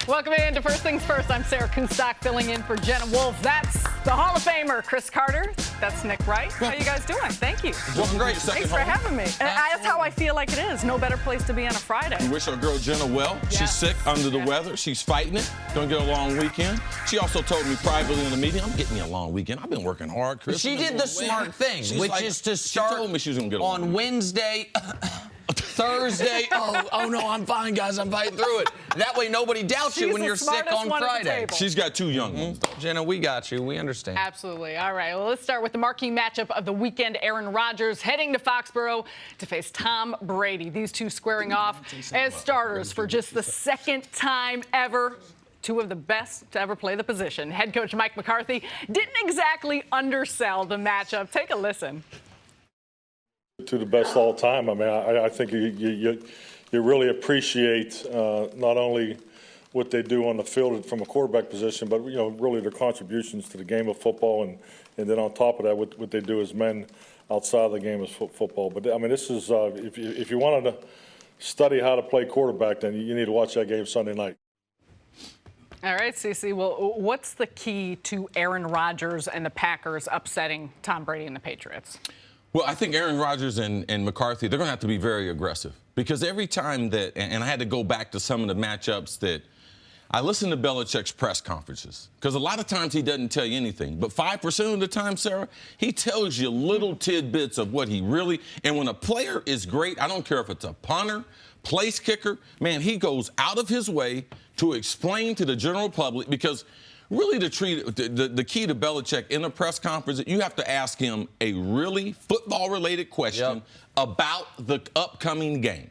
Welcome in to First Things First. I'm Sarah Kunstock filling in for Jenna Wolfe. That's the Hall of Famer, Cris Carter. That's Nick Wright. How you guys doing? Thank you. Well, great. Thanks for having me. That's how I feel like it is. No better place to be on a Friday. We wish our girl Jenna well. Yeah. She's sick, under the weather. She's fighting it. Gonna get a long weekend. She also told me privately in the meeting, I'm getting me a long weekend. I've been working hard, Cris. She did the smart thing, which is to start she told me she was gonna get a on Wednesday, Thursday. Oh no, I'm fine, guys. I'm fighting through it. That way nobody doubts you when you're sick on Friday. She's got two young ones. Jenna, we got you. We understand. Absolutely. All right. Well, let's start with the marquee matchup of the weekend. Aaron Rodgers heading to Foxborough to face Tom Brady. These two squaring off as starters for just the second time ever. Two of the best to ever play the position. Head coach Mike McCarthy didn't exactly undersell the matchup. Take a listen. To the best all time. I mean, I think you really appreciate not only what they do on the field from a quarterback position, but really their contributions to the game of football, and then on top of that, what they do as men outside of the game of football. But I mean, this is if you wanted to study how to play quarterback, then you need to watch that game Sunday night. All right, Cece. Well, what's the key to Aaron Rodgers and the Packers upsetting Tom Brady and the Patriots? Well, I think Aaron Rodgers and McCarthy, they're going to have to be very aggressive. Because every time that, and I had to go back to some of the matchups that, I listen to Belichick's press conferences. Because a lot of times he doesn't tell you anything. But 5% of the time, Sarah, he tells you little tidbits of what he really, and when a player is great, I don't care if it's a punter, place kicker, man, he goes out of his way to explain to the general public, because really the key to Belichick in a press conference, you have to ask him a really football-related question about the upcoming game.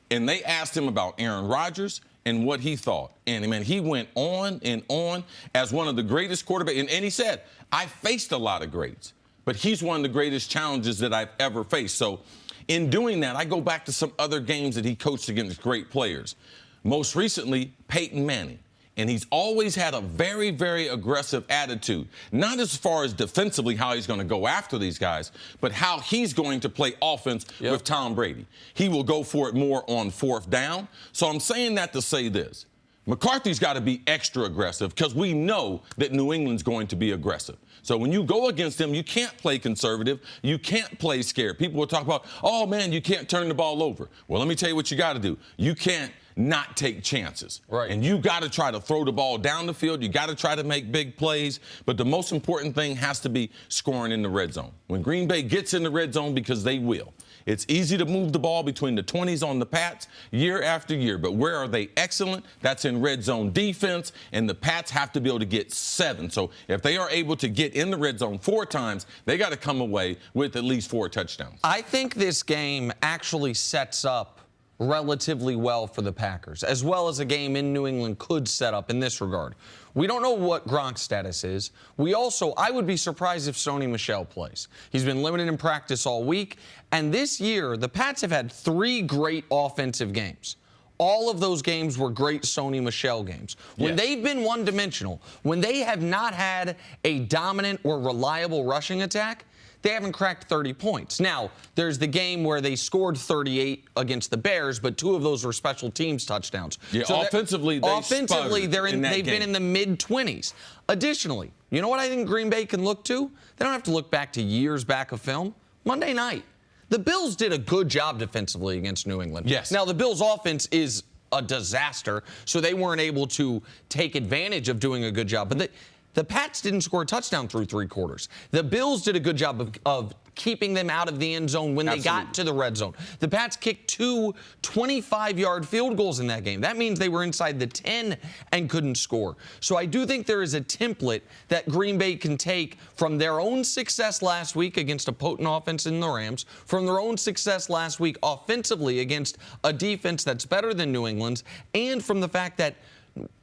And they asked him about Aaron Rodgers and what he thought. And, man, he went on and on as one of the greatest quarterbacks. And he said, I faced a lot of greats, but he's one of the greatest challenges that I've ever faced. So in doing that, I go back to some other games that he coached against great players. Most recently, Peyton Manning. And he's always had a very, very aggressive attitude. Not as far as defensively how he's going to go after these guys, but how he's going to play offense with Tom Brady. He will go for it more on fourth down. So I'm saying that to say this. McCarthy's got to be extra aggressive because we know that New England's going to be aggressive. So when you go against them, you can't play conservative. You can't play scared. People will talk about, oh, man, you can't turn the ball over. Well, let me tell you what you got to do. You can't not take chances. Right. And you got to try to throw the ball down the field. You got to try to make big plays. But the most important thing has to be scoring in the red zone. When Green Bay gets in the red zone, because they will, it's easy to move the ball between the 20s on the Pats year after year. But where are they excellent? That's in red zone defense, and the Pats have to be able to get 7. So if they are able to get in the red zone 4 times, they got to come away with at least 4 touchdowns. I think this game actually sets up relatively well for the Packers, as well as a game in New England could set up in this regard. We don't know what Gronk's status is. I would be surprised if Sony Michel plays. He's been limited in practice all week. And this year, the Pats have had 3 great offensive games. All of those games were great Sony Michel games. When they've been one-dimensional, when they have not had a dominant or reliable rushing attack, they haven't cracked 30 points. Now, there's the game where they scored 38 against the Bears, but 2 of those were special teams touchdowns. Yeah, so offensively, they've been in the mid-20s. Additionally, you know what I think Green Bay can look to? They don't have to look back to years back of film. Monday night. The Bills did a good job defensively against New England. Yes. Now, the Bills' offense is a disaster, so they weren't able to take advantage of doing a good job. But the Pats didn't score a touchdown through 3 quarters. The Bills did a good job of keeping them out of the end zone when they got to the red zone. The Pats kicked 2 25-yard field goals in that game. That means they were inside the 10 and couldn't score. So I do think there is a template that Green Bay can take from their own success last week against a potent offense in the Rams, from their own success last week offensively against a defense that's better than New England's, and from the fact that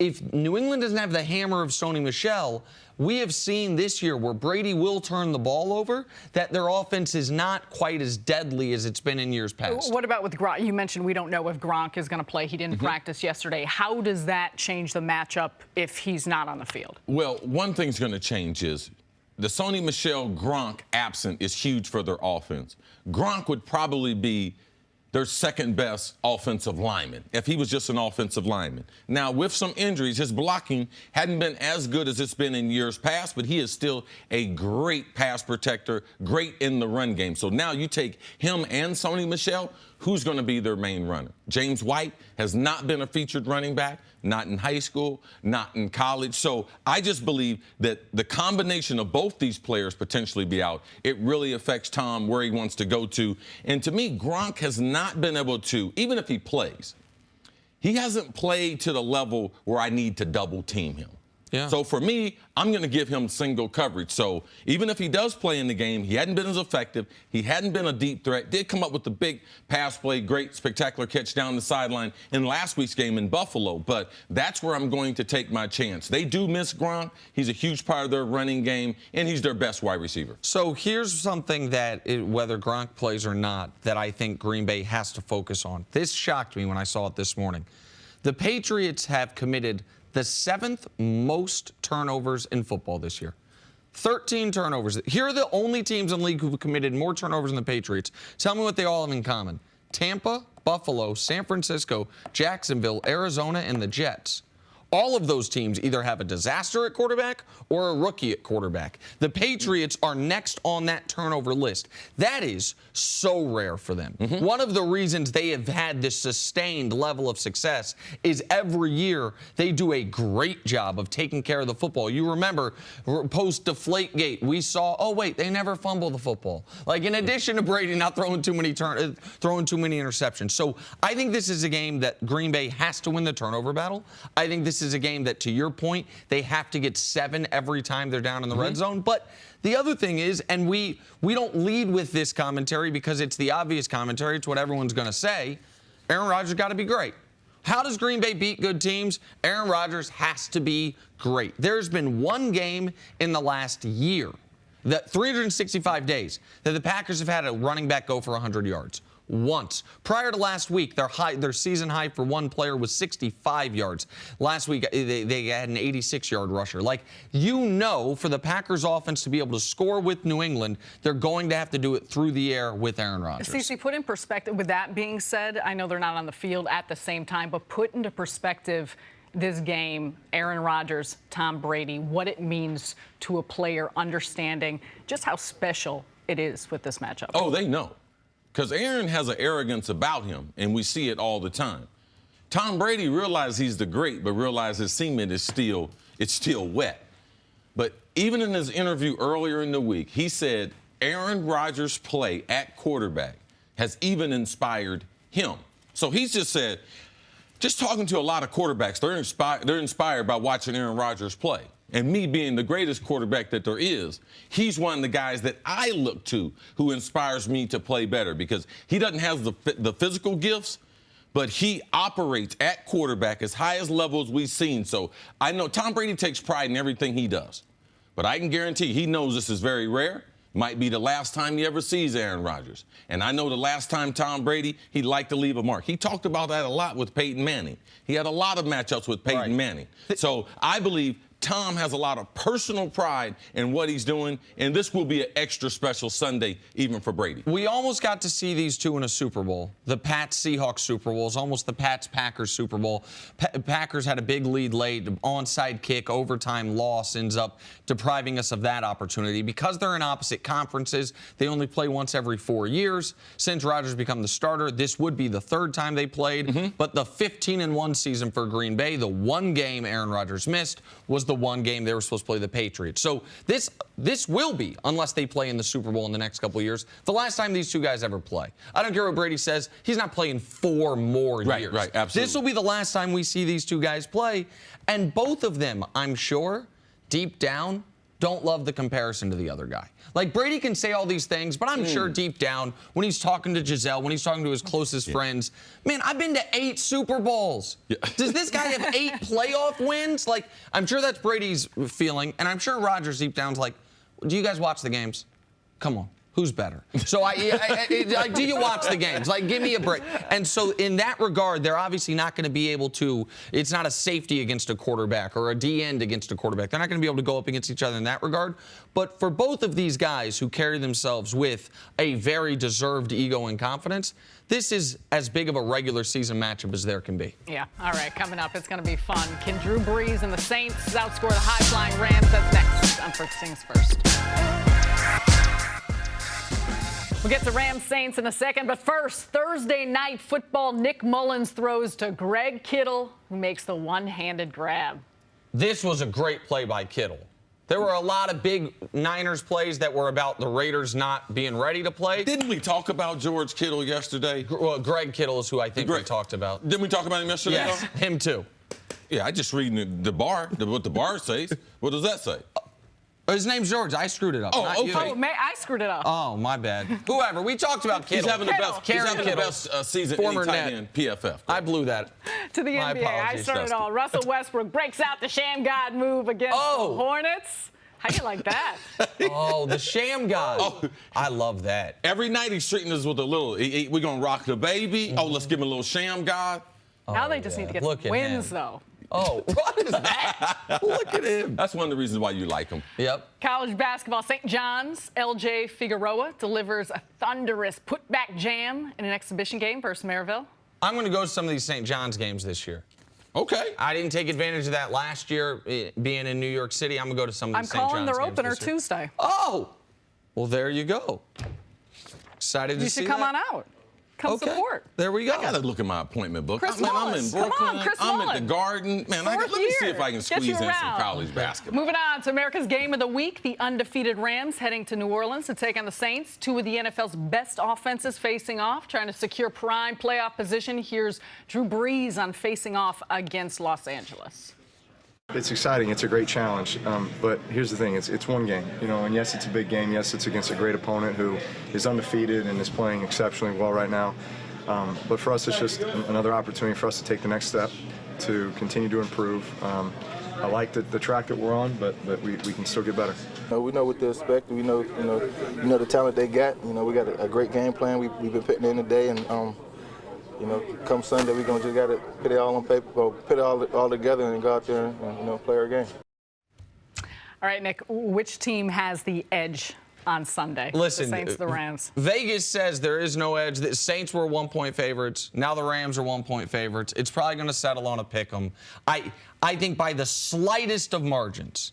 if New England doesn't have the hammer of Sony Michel, we have seen this year where Brady will turn the ball over, that their offense is not quite as deadly as it's been in years past. What about with Gronk? You mentioned we don't know if Gronk is going to play. He didn't practice yesterday. How does that change the matchup if he's not on the field? Well, one thing's going to change is the Sony Michel Gronk absent is huge for their offense. Gronk would probably be their second best offensive lineman, if he was just an offensive lineman. Now, with some injuries, his blocking hadn't been as good as it's been in years past, but he is still a great pass protector, great in the run game. So now you take him and Sony Michel, who's going to be their main runner? James White has not been a featured running back, not in high school, not in college. So I just believe that the combination of both these players potentially be out, it really affects Tom where he wants to go to. And to me, Gronk has not been able to, even if he plays, he hasn't played to the level where I need to double team him. Yeah. So for me, I'm going to give him single coverage. So even if he does play in the game, he hadn't been as effective. He hadn't been a deep threat. Did come up with the big pass play, great spectacular catch down the sideline in last week's game in Buffalo. But that's where I'm going to take my chance. They do miss Gronk. He's a huge part of their running game, and he's their best wide receiver. So here's something that, whether Gronk plays or not, that I think Green Bay has to focus on. This shocked me when I saw it this morning. The Patriots have committed the 7th most turnovers in football this year. 13 turnovers. Here are the only teams in the league who've committed more turnovers than the Patriots. Tell me what they all have in common. Tampa, Buffalo, San Francisco, Jacksonville, Arizona, and the Jets. All of those teams either have a disaster at quarterback or a rookie at quarterback. The Patriots are next on that turnover list. That is so rare for them. One of the reasons they have had this sustained level of success is every year they do a great job of taking care of the football. You remember post-Deflategate, we saw, oh wait, they never fumble the football. Like, in addition to Brady not throwing too many interceptions. So I think this is a game that Green Bay has to win the turnover battle. I think this is a game that, to your point, they have to get 7 every time they're down in the red zone. But the other thing is, and we don't lead with this commentary because it's the obvious commentary, it's what everyone's going to say, Aaron Rodgers got to be great. How does Green Bay beat good teams? Aaron Rodgers has to be great. There's been one game in the last year, that 365 days, that the Packers have had a running back go for 100 yards. Once. Prior to last week, their season high for one player was 65 yards. Last week, they had an 86-yard rusher. Like, for the Packers offense to be able to score with New England, they're going to have to do it through the air with Aaron Rodgers. Cece, put in perspective, with that being said, I know they're not on the field at the same time, but put into perspective this game, Aaron Rodgers, Tom Brady, what it means to a player understanding just how special it is with this matchup. Oh, they know. Because Aaron has an arrogance about him, and we see it all the time. Tom Brady realizes he's the great, but realizes his cement is still wet. But even in his interview earlier in the week, he said Aaron Rodgers' play at quarterback has even inspired him. So he's just said, just talking to a lot of quarterbacks, they're inspired by watching Aaron Rodgers play. And me being the greatest quarterback that there is, he's one of the guys that I look to who inspires me to play better because he doesn't have the physical gifts, but he operates at quarterback as high as levels we've seen. So I know Tom Brady takes pride in everything he does, but I can guarantee he knows this is very rare. Might be the last time he ever sees Aaron Rodgers. And I know the last time Tom Brady, he'd like to leave a mark. He talked about that a lot with Peyton Manning. He had a lot of matchups with Peyton Manning. So I believe Tom has a lot of personal pride in what he's doing, and this will be an extra special Sunday even for Brady. We almost got to see these two in a Super Bowl. The Pats-Seahawks Super Bowl is almost the Pats-Packers Super Bowl. Packers had a big lead late, onside kick, overtime loss ends up depriving us of that opportunity. Because they're in opposite conferences, they only play once every 4 years. Since Rodgers become the starter, this would be the 3rd time they played. But the 15-1 season for Green Bay, the one game Aaron Rodgers missed, was the one game they were supposed to play the Patriots. So this will be, unless they play in the Super Bowl in the next couple of years, the last time these two guys ever play. I don't care what Brady says. He's not playing 4 more years. Right, absolutely. This will be the last time we see these two guys play. And both of them, I'm sure, deep down, don't love the comparison to the other guy. Like, Brady can say all these things, but I'm sure deep down, when he's talking to Giselle, when he's talking to his closest friends, man, I've been to 8 Super Bowls. Does this guy have 8 playoff wins? Like, I'm sure that's Brady's feeling, and I'm sure Rodgers deep down's like, do you guys watch the games? Come on. Who's better? So do you watch the games? Like, give me a break. And so in that regard, they're obviously not going to be able to, it's not a safety against a quarterback or a D-end against a quarterback. They're not going to be able to go up against each other in that regard. But for both of these guys who carry themselves with a very deserved ego and confidence, this is as big of a regular season matchup as there can be. Yeah. All right. Coming up, it's going to be fun. Can Drew Brees and the Saints outscore the high-flying Rams? That's next on First Things First. We'll get to Rams Saints in a second, but first, Thursday night football, Nick Mullins throws to Greg Kittle, who makes the one-handed grab. This was a great play by Kittle. There were a lot of big Niners plays that were about the Raiders not being ready to play. Didn't we talk about George Kittle yesterday? Well, Greg Kittle is who I think we talked about. Didn't we talk about him yesterday? Yes, him too. Yeah, I just reading what the bar says. What does that say? His name's George. I screwed it up. Oh, not okay. you. Oh, I screwed it up. Oh, my bad. Whoever. We talked about Kittle. He's having the best. He's having the Kittle. best season Former any tight net. end PFF. I blew that. To the My NBA, I apologies, started Dusty. all. Russell Westbrook breaks out the sham god move against the Hornets. How do you like that? Oh, the sham guy. Oh. I love that. Every night he's treating us with a little, we're going to rock the baby. Oh, let's give him a little sham god. Now they just need to get Look some at wins, him. though. Oh, what is that? Look at him. That's one of the reasons why you like him. Yep. College basketball, St. John's, LJ Figueroa delivers a thunderous putback jam in an exhibition game versus Maryville. I'm going to go to some of these St. John's games this year. Okay. I didn't take advantage of that last year, being in New York City. I'm going to go to some of I'm these St. John's calling their games opener this year. Tuesday. Oh, well, there you go. Excited to You see should come that. on out. Come Okay. support. There we go. I got to look at my appointment book. Chris I'm in Mullins. Come Brooklyn. on, Chris I'm at the Mullins. Garden. Man, let me see if I can Get squeeze you in some around. college basketball. Moving on to America's Game of the Week, the undefeated Rams heading to New Orleans to take on the Saints. Two of the NFL's best offenses facing off, trying to secure prime playoff position. Here's Drew Brees on facing off against Los Angeles. It's exciting. It's a great challenge. But here's the thing. It's one game, and yes, it's a big game. Yes, it's against a great opponent who is undefeated and is playing exceptionally well right now. But for us, it's just another opportunity for us to take the next step, to continue to improve. I like the track that we're on, but we can still get better. We know what to expect. We know, the talent they got. We got a great game plan. We've been putting in today, and come Sunday, we're gonna just gotta put it all on paper, or put it all together, and go out there and play our game. All right, Nick, which team has the edge on Sunday? Listen, the Saints, the Rams. Vegas says there is no edge. The Saints were 1-point favorites. Now the Rams are 1-point favorites. It's probably going to settle on a pick 'em. I think by the slightest of margins,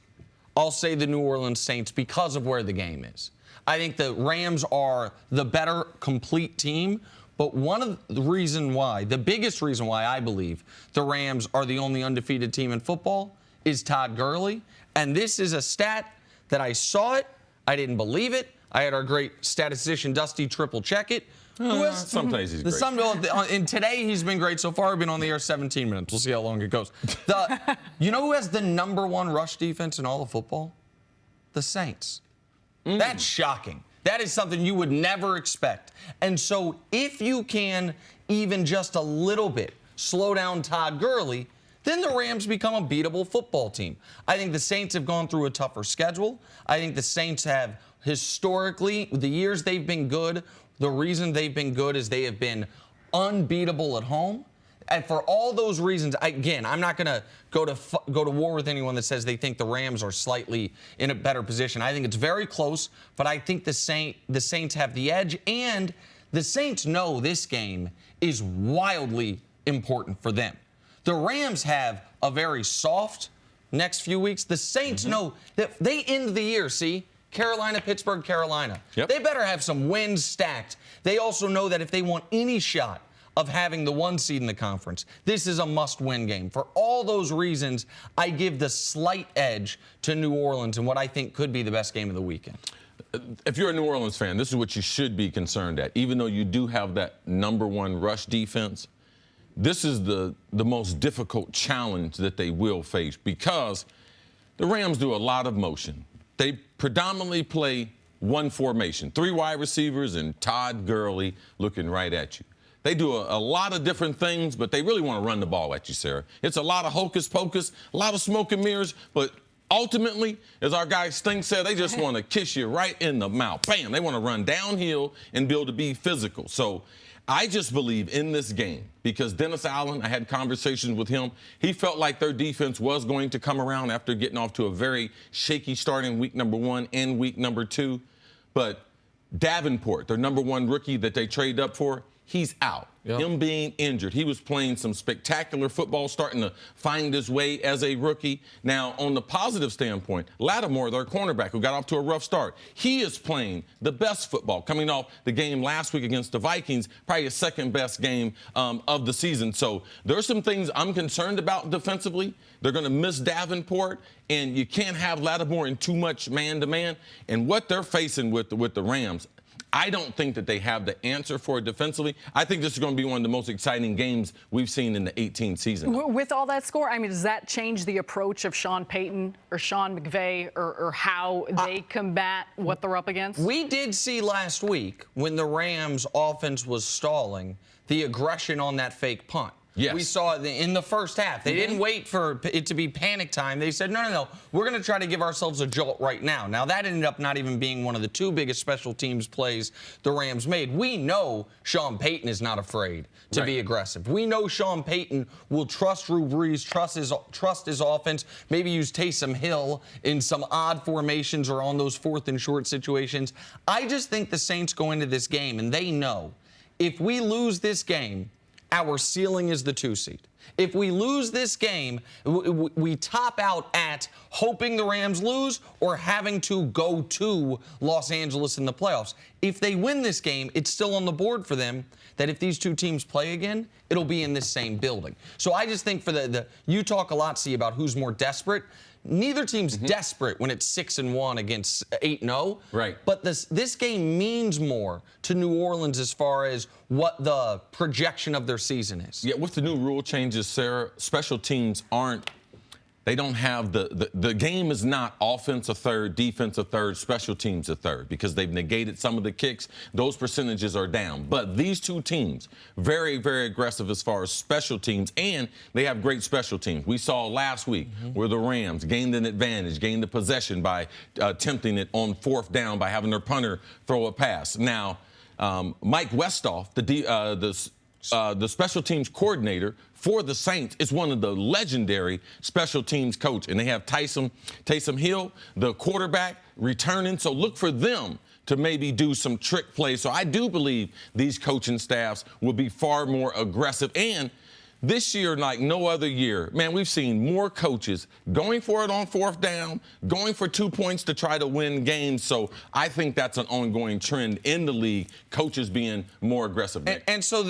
I'll say the New Orleans Saints because of where the game is. I think the Rams are the better complete team. But one of the reason why, the biggest reason why I believe the Rams are the only undefeated team in football is Todd Gurley. And this is a stat that I saw it. I didn't believe it. I had our great statistician Dusty triple check it. Sometimes he's great. And today he's been great so far. We've been on the air 17 minutes. We'll see how long it goes. You know who has the #1 rush defense in all of football? The Saints. That's shocking. That is something you would never expect. And so if you can even just a little bit slow down Todd Gurley, then the Rams become a beatable football team. I think the Saints have gone through a tougher schedule. I think the Saints have historically, the years they've been good, the reason they've been good is they have been unbeatable at home. And for all those reasons, again, I'm not going to go to war with anyone that says they think the Rams are slightly in a better position. I think it's very close, but I think the Saints have the edge, and the Saints know this game is wildly important for them. The Rams have a very soft next few weeks. The Saints know that they end the year, Carolina, Pittsburgh, Carolina. Yep. They better have some wins stacked. They also know that if they want any shot of having the 1 seed in the conference, this is a must-win game. For all those reasons, I give the slight edge to New Orleans in what I think could be the best game of the weekend. If you're a New Orleans fan, this is what you should be concerned at. Even though you do have that #1 rush defense, this is the most difficult challenge that they will face because the Rams do a lot of motion. They predominantly play one formation, 3 wide receivers and Todd Gurley looking right at you. They do a lot of different things, but they really want to run the ball at you, Sarah. It's a lot of hocus pocus, a lot of smoke and mirrors, but Ultimately, as our guy Sting said, they just want to kiss you right in the mouth. Bam! They want to run downhill and be able to be physical. So I just believe in this game because Dennis Allen, I had conversations with him. He felt like their defense was going to come around after getting off to a very shaky start in week number 1 and week number 2. But Davenport, their number 1 rookie that they traded up for, he's out. Yep. Him being injured. He was playing some spectacular football, starting to find his way as a rookie. Now, on the positive standpoint, Lattimore, their cornerback, who got off to a rough start, he is playing the best football. Coming off the game last week against the Vikings, probably his second-best game of the season. So there are some things I'm concerned about defensively. They're going to miss Davenport, and you can't have Lattimore in too much man-to-man. And what they're facing with the Rams, I don't think that they have the answer for it defensively. I think this is going to be one of the most exciting games we've seen in the 18th season. With all that score, I mean, does that change the approach of Sean Payton or Sean McVay or how they combat what they're up against? We did see last week when the Rams' offense was stalling, the aggression on that fake punt. Yes. We saw it in the first half. They didn't wait for it to be panic time. They said, no, we're going to try to give ourselves a jolt right now. Now, that ended up not even being one of the 2 biggest special teams plays the Rams made. We know Sean Payton is not afraid to be aggressive. We know Sean Payton will trust Drew Brees, trust his offense, maybe use Taysom Hill in some odd formations or on those 4th and short situations. I just think the Saints go into this game, and they know if we lose this game, our ceiling is the 2 seed. If we lose this game, we top out at hoping the Rams lose or having to go to Los Angeles in the playoffs. If they win this game, it's still on the board for them that if these 2 teams play again, it'll be in this same building. So I just think for you talk a lot, see, about who's more desperate. Neither team's desperate when it's 6-1 against 8-0. Right. But this game means more to New Orleans as far as what the projection of their season is. Yeah, with the new rule changes, Sarah, special teams they don't have the game is not offense a third, defense a third, special teams a third, because they've negated some of the kicks. Those percentages are down. But these 2 teams, very, very aggressive as far as special teams, and they have great special teams. We saw last week where the Rams gained an advantage, gained the possession by attempting it on 4th down by having their punter throw a pass. Now, Mike Westhoff, the special teams coordinator for the Saints, is one of the legendary special teams coach. And they have Taysom Hill, the quarterback, returning. So look for them to maybe do some trick plays. So I do believe these coaching staffs will be far more aggressive. And this year, like no other year, man, we've seen more coaches going for it on 4th down, going for 2 points to try to win games. So I think that's an ongoing trend in the league, coaches being more aggressive. And so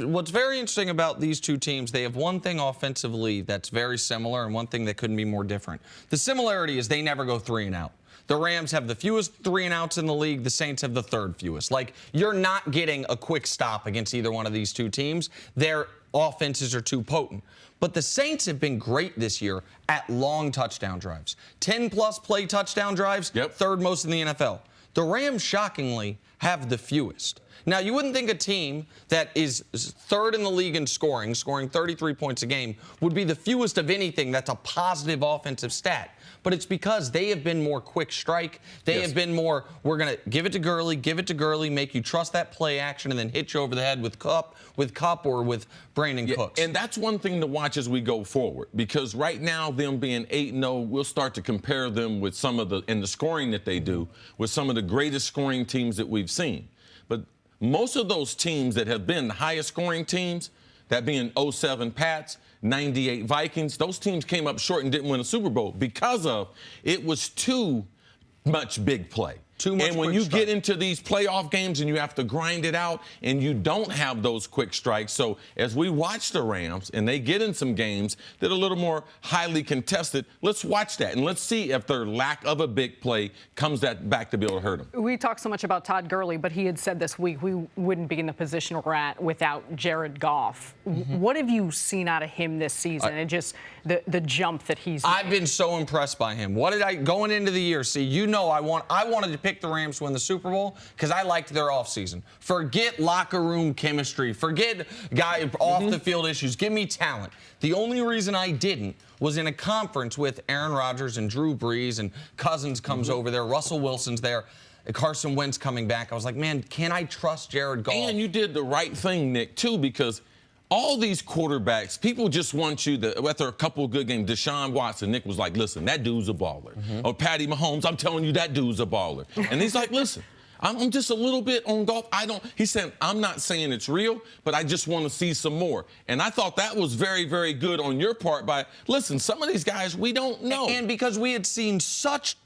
what's very interesting about these 2 teams, they have one thing offensively that's very similar and one thing that couldn't be more different. The similarity is they never go 3 and out. The Rams have the fewest 3 and outs in the league. The Saints have the 3rd fewest. Like, you're not getting a quick stop against either one of these 2 teams. Their offenses are too potent. But the Saints have been great this year at long touchdown drives. 10-plus play touchdown drives, 3rd most in the NFL. The Rams, shockingly, have the fewest. Now, you wouldn't think a team that is 3rd in the league in scoring 33 points a game, would be the fewest of anything that's a positive offensive stat. But it's because they have been more quick strike. They have been more, we're going to give it to Gurley, make you trust that play action, and then hit you over the head with Kupp or with Brandon Cooks. And that's one thing to watch as we go forward, because right now, them being 8-0, we'll start to compare them with some of the scoring that they do, with some of the greatest scoring teams that we've seen. But most of those teams that have been the highest scoring teams, that being 07 Pats, 98 Vikings, those teams came up short and didn't win a Super Bowl because it was too much big play. And when you get into these playoff games and you have to grind it out and you don't have those quick strikes. So as we watch the Rams and they get in some games that are a little more highly contested, let's watch that and let's see if their lack of a big play comes back to be able to hurt them. We talked so much about Todd Gurley, but he had said this week we wouldn't be in the position we're at without Jared Goff. What have you seen out of him this season and just the jump that he's made? I've been so impressed by him. What did I, going into the year, see, you know I wanted to pick picked the Rams to win the Super Bowl because I liked their offseason. Forget locker room chemistry. Forget off-the-field issues. Give me talent. The only reason I didn't was in a conference with Aaron Rodgers and Drew Brees, and Cousins comes over there. Russell Wilson's there. Carson Wentz coming back. I was like, man, can I trust Jared Goff? And you did the right thing, Nick, too, because all these quarterbacks, people just want you to, after a couple of good games, Deshaun Watson, Nick was like, listen, that dude's a baller. Or Patty Mahomes, I'm telling you, that dude's a baller. And he's like, listen, I'm just a little bit on golf. He said, I'm not saying it's real, but I just want to see some more. And I thought that was very, very good on your part by, listen, some of these guys, we don't know. And because we had seen such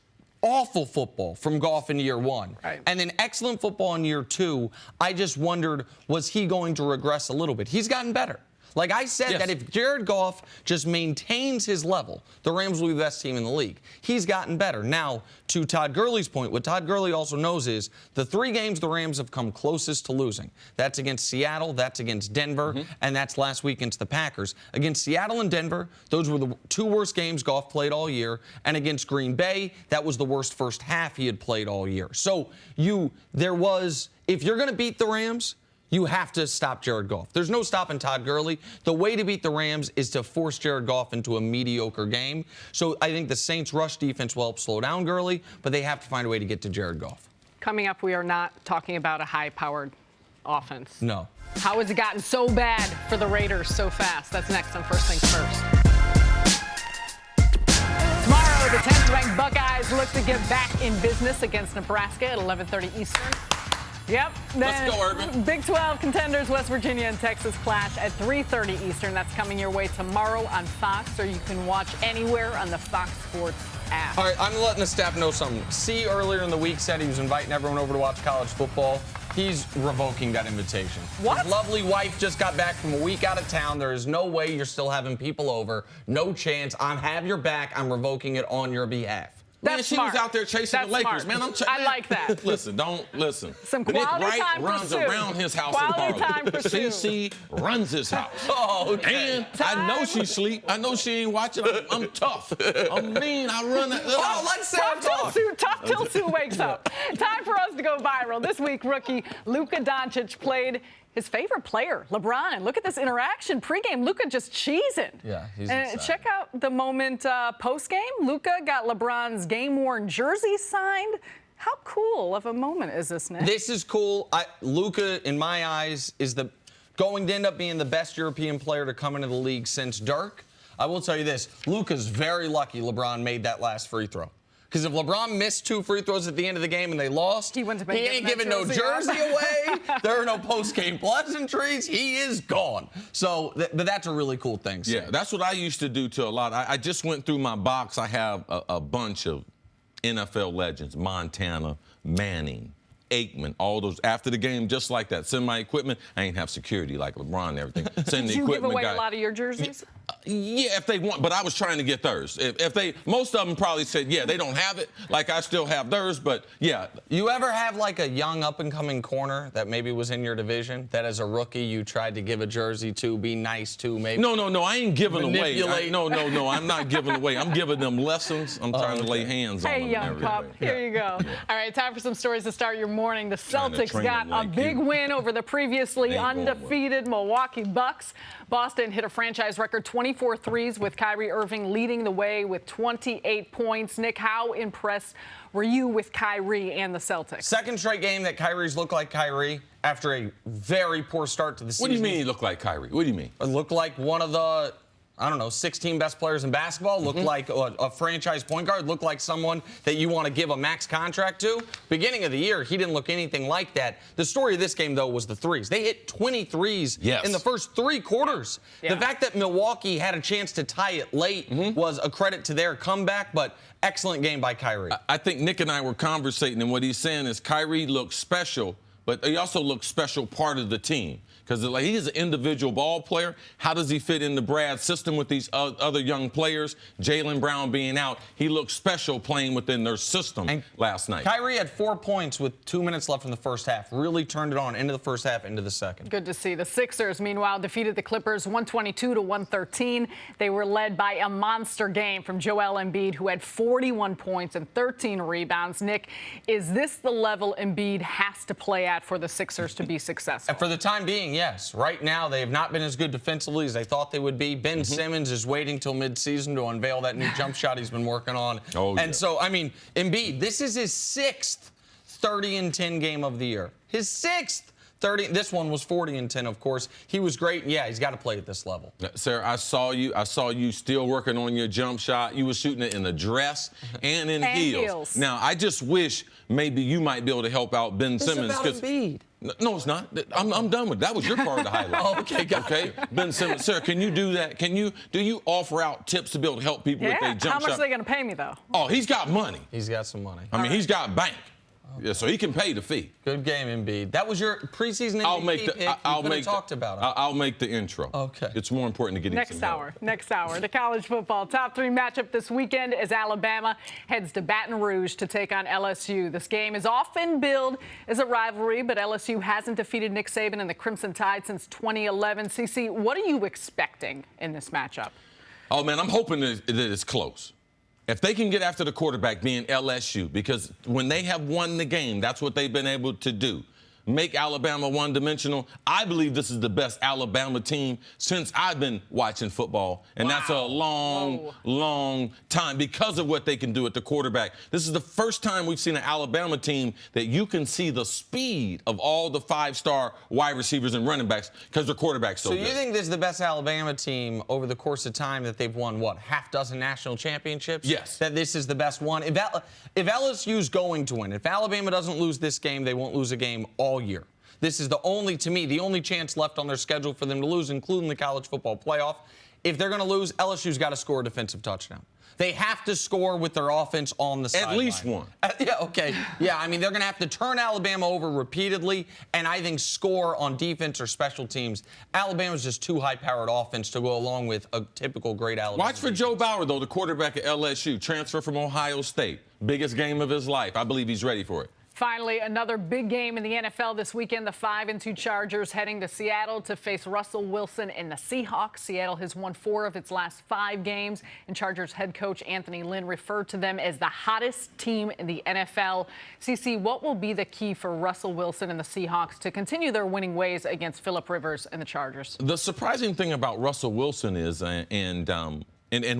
awful football from Goff in year one, right, and then excellent football in year two, I just wondered, was he going to regress a little bit? He's gotten better. Like I said, that if Jared Goff just maintains his level, the Rams will be the best team in the league. He's gotten better. Now, to Todd Gurley's point, what Todd Gurley also knows is the 3 games the Rams have come closest to losing. That's against Seattle, that's against Denver, and that's last week against the Packers. Against Seattle and Denver, those were the 2 worst games Goff played all year. And against Green Bay, that was the worst first half he had played all year. So if you're going to beat the Rams, you have to stop Jared Goff. There's no stopping Todd Gurley. The way to beat the Rams is to force Jared Goff into a mediocre game. So I think the Saints' rush defense will help slow down Gurley, but they have to find a way to get to Jared Goff. Coming up, we are not talking about a high-powered offense. No. How has it gotten so bad for the Raiders so fast? That's next on First Things First. Tomorrow, the 10th-ranked Buckeyes look to get back in business against Nebraska at 11:30 Eastern. Yep. Let's go, Urban. Big 12 contenders, West Virginia and Texas clash at 3:30 Eastern. That's coming your way tomorrow on Fox, or you can watch anywhere on the Fox Sports app. All right, I'm letting the staff know something. C earlier in the week said he was inviting everyone over to watch college football. He's revoking that invitation. What? His lovely wife just got back from a week out of town. There is no way you're still having people over. No chance. I have your back. I'm revoking it on your behalf. Man, That's she smart. was out there chasing That's the Lakers. smart. Man, I like that. Listen. Some Nick quality Wright time for runs Sue. around his house Quality in Harlem. time for Sue. CC runs his house. Oh, okay. And I know she sleep. I know she ain't watching. I'm tough. I'm mean. I run. Oh, let's sound talk. Tough till Sue wakes up. Time for us to go viral. This week, rookie Luka Doncic played his favorite player, LeBron. Look at this interaction pregame. Luka just cheesing. Yeah, he's And inside. check out the moment postgame. Luka got LeBron's game-worn jersey signed. How cool of a moment is this, Nick? This is cool. Luka, in my eyes, is going to end up being the best European player to come into the league since Dirk. I will tell you this. Luka's very lucky LeBron made that last free throw. Because if LeBron missed 2 free throws at the end of the game and they lost, He wouldn't have been ain't giving giving no that jersey jersey away. There are no post-game pleasantries. He is gone. So, but that's a really cool thing. So. Yeah, that's what I used to do to a lot. I just went through my box. I have a bunch of NFL legends: Montana, Manning, Aikman, all those. After the game, just like that. Send my equipment. I ain't have security like LeBron and everything. Send the Did you equipment give away guy. a lot of your jerseys? Yeah, if they want, but I was trying to get theirs. Most of them probably said, yeah, they don't have it. Like I still have theirs, but yeah. You ever have like a young up-and-coming corner that maybe was in your division that as a rookie you tried to give a jersey to, be nice to, maybe? No, I ain't giving away. Manipulate. No, I'm not giving away. I'm giving them lessons. I'm trying to lay hands on them. Hey, and young everything. pup, here you go. All right, time for some stories to start your morning. The Celtics train got them a like big you. win over the previously Ain't going well. undefeated Milwaukee Bucks. Boston hit a franchise record 24 threes with Kyrie Irving leading the way with 28 points. Nick, how impressed were you with Kyrie and the Celtics? Second straight game that Kyrie's looked like Kyrie after a very poor start to the season. What do you mean he looked like Kyrie? What do you mean? It looked like one of the, 16 best players in basketball. Looked like a franchise point guard. Looked like someone that you want to give a max contract to. Beginning of the year, he didn't look anything like that. The story of this game, though, was the threes. They hit 20 threes in the first 3 quarters. Yeah. The fact that Milwaukee had a chance to tie it late was a credit to their comeback, but excellent game by Kyrie. I think Nick and I were conversating, and what he's saying is Kyrie looks special, but he also looks special part of the team. because like, he is an individual ball player. How does he fit in the Brad's system with these other young players? Jaylen Brown being out, he looked special playing within their system last night. Kyrie had 4 points with 2 minutes left in the first half. Really turned it on into the first half, into the second. Good to see. The Sixers, meanwhile, defeated the Clippers 122-113. They were led by a monster game from Joel Embiid, who had 41 points and 13 rebounds. Nick, is this the level Embiid has to play at for the Sixers to be successful? For the time being, yes. Right now, they have not been as good defensively as they thought they would be. Ben Simmons is waiting till midseason to unveil that new jump shot he's been working on. So, I mean, Embiid, this is his 6th 30-10 game of the year. His 6th 30. This one was 40-10, of course. He was great. Yeah, he's got to play at this level. Sarah, I saw you still working on your jump shot. You were shooting it in a dress and in heels. Now, I just wish maybe you might be able to help out Ben Simmons. It's about Embiid. No, it's not. I'm done with it. That was your part of the highlight. Oh, okay, got it. Ben Simmons. Sarah, can you do that? Do you offer out tips to be able to help people with their jump shot? How much are they going to pay me, though? Oh, he's got money. He's got some money. I mean, he's got bank. Yeah, so he can pay the fee. Good game, Embiid. That was your preseason MVP pick. I'll make the intro. Okay. It's more important to get Next hour. The college football top 3 matchup this weekend as Alabama heads to Baton Rouge to take on LSU. This game is often billed as a rivalry, but LSU hasn't defeated Nick Saban and the Crimson Tide since 2011. CC, what are you expecting in this matchup? Oh, man, I'm hoping that it's close. If they can get after the quarterback being LSU, because when they have won the game, that's what they've been able to do. Make Alabama one-dimensional. I believe this is the best Alabama team since I've been watching football, and that's a long time because of what they can do at the quarterback. This is the first time we've seen an Alabama team that you can see the speed of all the 5-star wide receivers and running backs because their quarterback's so good. So you think this is the best Alabama team over the course of time that they've won, what, half-dozen national championships? Yes. That this is the best one? If LSU's going to win, if Alabama doesn't lose this game, they won't lose a game all year. This is the only chance left on their schedule for them to lose, including the college football playoff. If they're going to lose, LSU's got to score a defensive touchdown. They have to score with their offense on the sideline. At least one. Yeah, okay. Yeah, I mean, they're going to have to turn Alabama over repeatedly and I think score on defense or special teams. Alabama's just too high-powered offense to go along with a typical great Alabama Watch for defense. Joe Bauer, though, the quarterback at LSU, transfer from Ohio State. Biggest game of his life. I believe he's ready for it. Finally, another big game in the NFL this weekend. The 5-2 Chargers heading to Seattle to face Russell Wilson and the Seahawks. Seattle has won 4 of its last 5 games, and Chargers head coach Anthony Lynn referred to them as the hottest team in the NFL. CC, what will be the key for Russell Wilson and the Seahawks to continue their winning ways against Phillip Rivers and the Chargers? The surprising thing about Russell Wilson is, and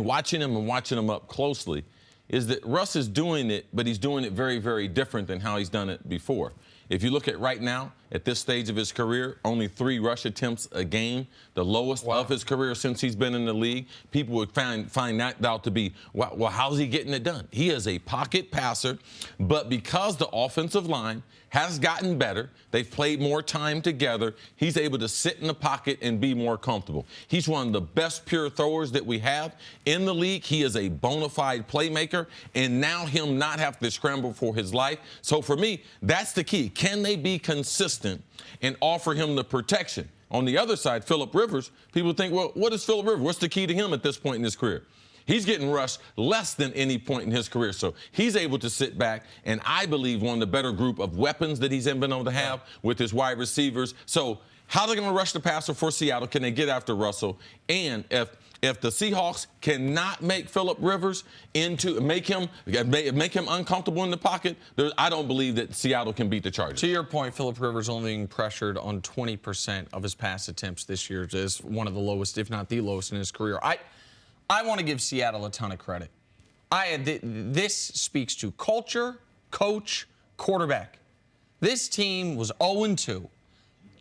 watching him up closely, is that Russ is doing it, but he's doing it very, very different than how he's done it before. If you look at right now, at this stage of his career, only 3 rush attempts a game, the lowest of his career since he's been in the league. People would find that out to be, well, how's he getting it done? He is a pocket passer, but because the offensive line has gotten better, they've played more time together, he's able to sit in the pocket and be more comfortable. He's one of the best pure throwers that we have in the league. He is a bona fide playmaker, and now him not have to scramble for his life. So for me, that's the key. Can they be consistent and offer him the protection? On the other side, Phillip Rivers, people think, well, what is Phillip Rivers? What's the key to him at this point in his career? He's getting rushed less than any point in his career. So he's able to sit back, and I believe one of the better group of weapons that he's been able to have with his wide receivers. So how are they going to rush the passer for Seattle? Can they get after Russell? And if the Seahawks cannot make Phillip Rivers make him uncomfortable in the pocket, I don't believe that Seattle can beat the Chargers. To your point, Phillip Rivers only being pressured on 20% of his pass attempts this year is one of the lowest, if not the lowest, in his career. I want to give Seattle a ton of credit. This speaks to culture, coach, quarterback. This team was 0-2,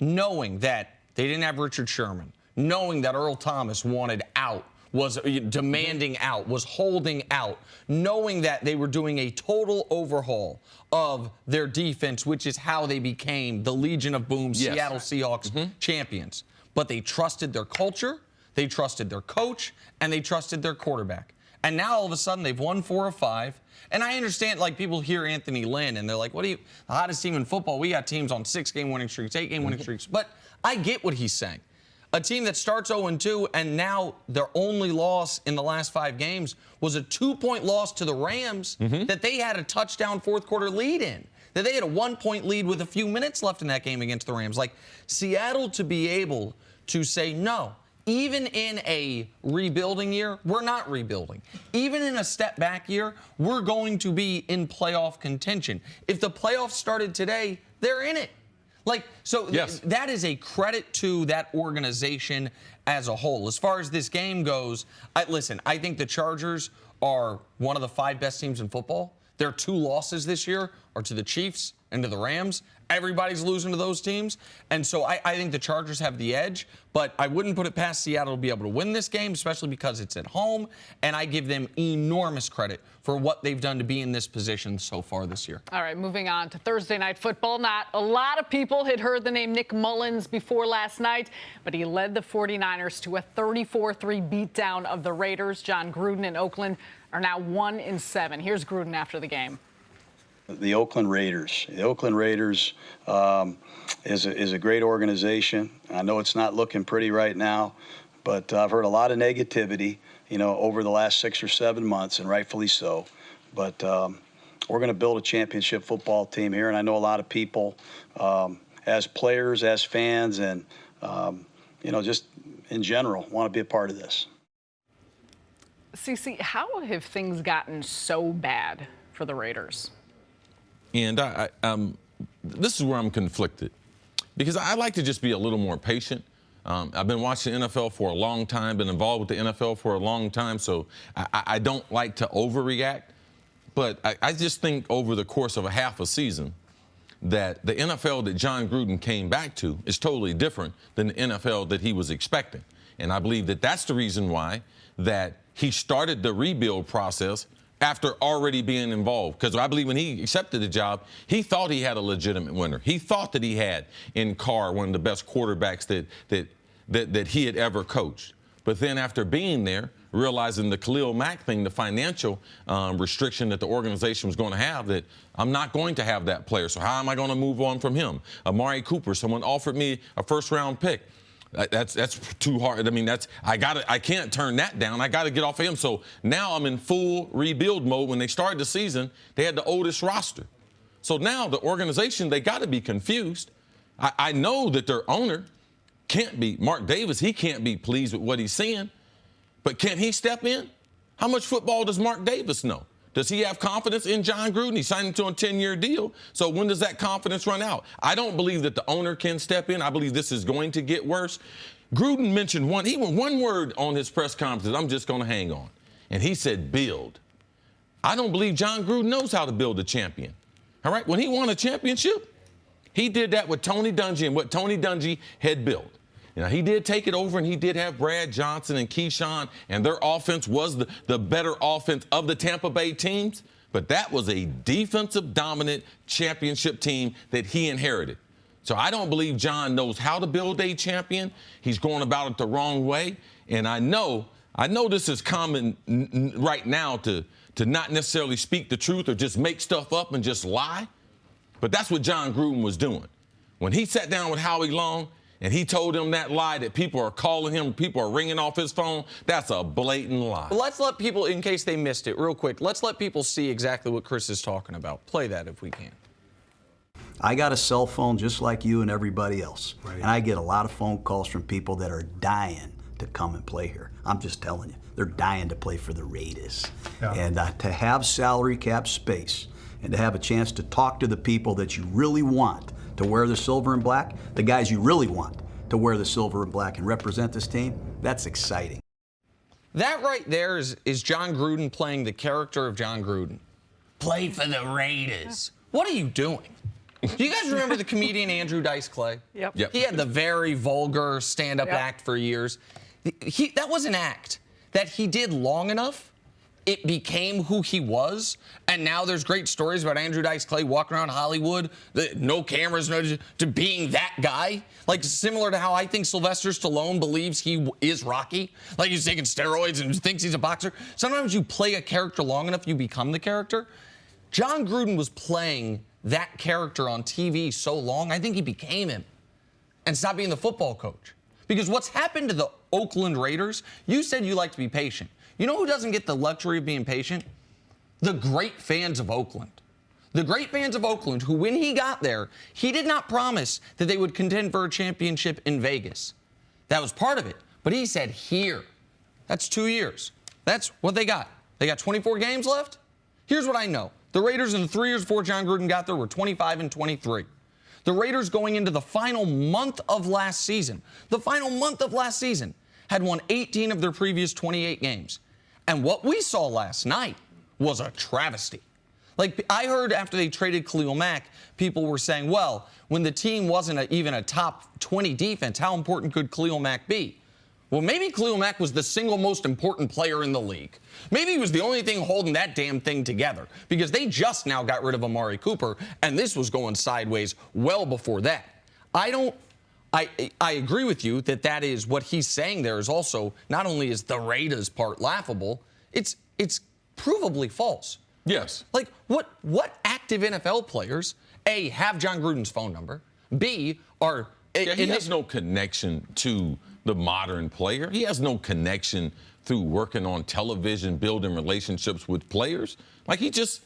knowing that they didn't have Richard Sherman, knowing that Earl Thomas wanted out, was demanding out, was holding out, knowing that they were doing a total overhaul of their defense, which is how they became the Legion of Boom Seattle Seahawks champions. But they trusted their culture, they trusted their coach, and they trusted their quarterback. And now all of a sudden they've won 4 of 5. And I understand, like, people hear Anthony Lynn and they're like, the hottest team in football? We got teams on 6-game winning streaks, 8-game winning streaks. But I get what he's saying. A team that starts 0-2 and now their only loss in the last 5 games was a 2-point loss to the Rams that they had a touchdown fourth quarter lead in. That they had a 1-point lead with a few minutes left in that game against the Rams. Like, Seattle to be able to say, no, even in a rebuilding year, we're not rebuilding. Even in a step back year, we're going to be in playoff contention. If the playoffs started today, they're in it. Like, so yes. That is a credit to that organization as a whole. As far as this game goes, listen, I think the Chargers are one of the 5 best teams in football. Their 2 losses this year are to the Chiefs and to the Rams. Everybody's losing to those teams. And so I think the Chargers have the edge, but I wouldn't put it past Seattle to be able to win this game, especially because it's at home. And I give them enormous credit for what they've done to be in this position so far this year. All right, moving on to Thursday Night Football. Not a lot of people had heard the name Nick Mullins before last night, but he led the 49ers to a 34-3 beatdown of the Raiders. John Gruden and Oakland are now 1-7. Here's Gruden after the game. The Oakland Raiders. The Oakland Raiders is a great organization. I know it's not looking pretty right now, but I've heard a lot of negativity, over the last 6 or 7 months, and rightfully so. But we're going to build a championship football team here, and I know a lot of people, as players, as fans, and just in general, want to be a part of this. CC, how have things gotten so bad for the Raiders? And this is where I'm conflicted, because I like to just be a little more patient. I've been watching the NFL for a long time, been involved with the NFL for a long time, so I don't like to overreact. But I just think over the course of a half a season that the NFL that John Gruden came back to is totally different than the NFL that he was expecting. And I believe that that's the reason why that he started the rebuild process after already being involved. Because I believe when he accepted the job, he thought he had a legitimate winner. He thought that he had in Carr one of the best quarterbacks that he had ever coached. But then after being there, realizing the Khalil Mack thing, the financial restriction that the organization was going to have, that I'm not going to have that player. So how am I going to move on from him? Amari Cooper, someone offered me a first-round pick. That's too hard. I mean, I can't turn that down. I got to get off of him. So now I'm in full rebuild mode. When they started the season, they had the oldest roster. So now the organization, they got to be confused. I know that their owner can't be, Mark Davis, he can't be pleased with what he's seeing. But can he step in? How much football does Mark Davis know? Does he have confidence in John Gruden? He signed him to a 10-year deal. So when does that confidence run out? I don't believe that the owner can step in. I believe this is going to get worse. Gruden mentioned one word on his press conference that I'm just going to hang on. And he said build. I don't believe John Gruden knows how to build a champion. All right? When he won a championship, he did that with Tony Dungy and what Tony Dungy had built. Now, he did take it over, and he did have Brad Johnson and Keyshawn, and their offense was the better offense of the Tampa Bay teams. But that was a defensive-dominant championship team that he inherited. So I don't believe John knows how to build a champion. He's going about it the wrong way. And I know this is common right now to not necessarily speak the truth or just make stuff up and just lie. But that's what John Gruden was doing. When he sat down with Howie Long, and he told him that lie that people are calling him, people are ringing off his phone, that's a blatant lie. Let's let people, in case they missed it, real quick, let's let people see exactly what Cris is talking about. Play that if we can. I got a cell phone just like you and everybody else. Right. And I get a lot of phone calls from people that are dying to come and play here. I'm just telling you, they're dying to play for the Raiders. Yeah. And to have salary cap space and to have a chance to talk to the people that you really want to wear the silver and black, the guys you really want to wear the silver and black and represent this team, that's exciting. That right there is John Gruden playing the character of John Gruden. Play for the Raiders. What are you doing? Do you guys remember the comedian Andrew Dice Clay? Yep. He had the very vulgar stand-up act for years. That was an act that he did long enough it became who he was, and now there's great stories about Andrew Dice Clay walking around Hollywood, no cameras, to being that guy. Like, similar to how I think Sylvester Stallone believes he is Rocky. Like, he's taking steroids and thinks he's a boxer. Sometimes you play a character long enough, you become the character. John Gruden was playing that character on TV so long, I think he became him and stopped being the football coach. Because what's happened to the Oakland Raiders, you said you like to be patient. You know who doesn't get the luxury of being patient? The great fans of Oakland. The great fans of Oakland who, when he got there, he did not promise that they would contend for a championship in Vegas. That was part of it. But he said here. That's 2 years. That's what they got. They got 24 games left. Here's what I know. The Raiders in the 3 years before John Gruden got there were 25-23. The Raiders going into the final month of last season, had won 18 of their previous 28 games. And what we saw last night was a travesty. Like, I heard after they traded Khalil Mack, people were saying, well, when the team wasn't even a top 20 defense, how important could Khalil Mack be? Well, maybe Khalil Mack was the single most important player in the league. Maybe he was the only thing holding that damn thing together, because they just now got rid of Amari Cooper, and this was going sideways well before that. I agree with you that is what he's saying there is also, not only is the Raiders part laughable, it's provably false. Yes. Like, what active NFL players, A, have John Gruden's phone number, B, are... he has no connection to the modern player. He has no connection through working on television, building relationships with players. Like, he just